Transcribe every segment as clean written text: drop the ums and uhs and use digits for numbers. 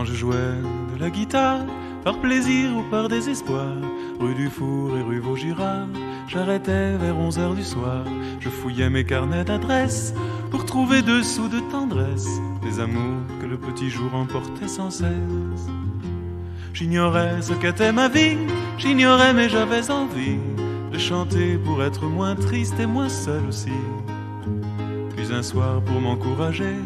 Quand je jouais de la guitare, par plaisir ou par désespoir, rue du Four et rue Vaugirard, j'arrêtais vers 11h du soir. Je fouillais mes carnets d'adresses pour trouver 2 sous de tendresse, des amours que le petit jour emportait sans cesse. J'ignorais ce qu'était ma vie, j'ignorais mais j'avais envie de chanter pour être moins triste et moins seul aussi. Puis un soir pour m'encourager,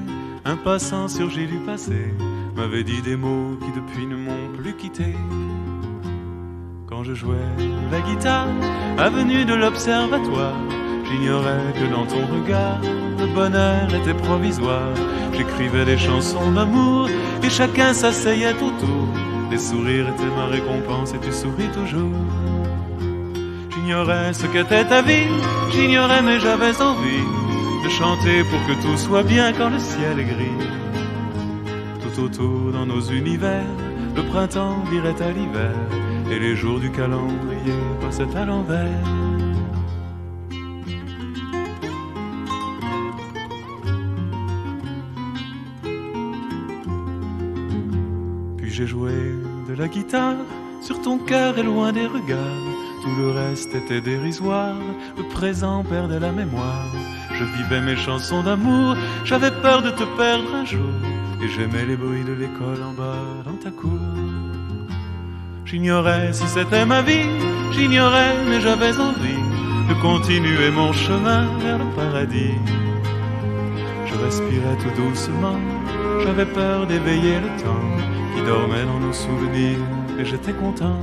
un passant surgit du passé m'avait dit des mots qui depuis ne m'ont plus quitté. Quand je jouais la guitare, avenue de l'Observatoire, j'ignorais que dans ton regard, le bonheur était provisoire. J'écrivais des chansons d'amour et chacun s'asseyait autour. Les sourires étaient ma récompense et tu souris toujours. J'ignorais ce qu'était ta vie, j'ignorais mais j'avais envie de chanter pour que tout soit bien quand le ciel est gris. Tout autour dans nos univers, le printemps virait à l'hiver et les jours du calendrier passaient à l'envers. Puis j'ai joué de la guitare sur ton cœur et loin des regards. Tout le reste était dérisoire, le présent perdait la mémoire. Je vivais mes chansons d'amour, j'avais peur de te perdre un jour, et j'aimais les bruits de l'école en bas dans ta cour. J'ignorais si c'était ma vie, j'ignorais mais j'avais envie de continuer mon chemin vers le paradis. Je respirais tout doucement, j'avais peur d'éveiller le temps qui dormait dans nos souvenirs, et j'étais content.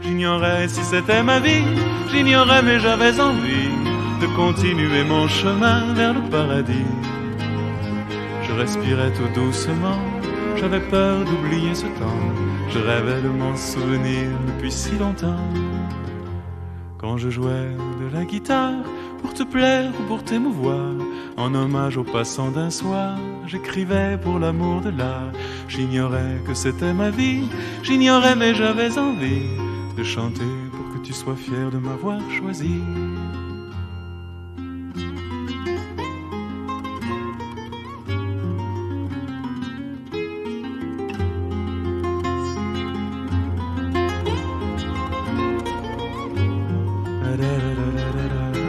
J'ignorais si c'était ma vie, j'ignorais mais j'avais envie de continuer mon chemin vers le paradis. Je respirais tout doucement, j'avais peur d'oublier ce temps, je rêvais de m'en souvenir depuis si longtemps. Quand je jouais de la guitare, pour te plaire ou pour t'émouvoir, en hommage aux passants d'un soir, j'écrivais pour l'amour de l'art. J'ignorais que c'était ma vie, j'ignorais mais j'avais envie de chanter pour que tu sois fier de m'avoir choisi. Da da da da da da.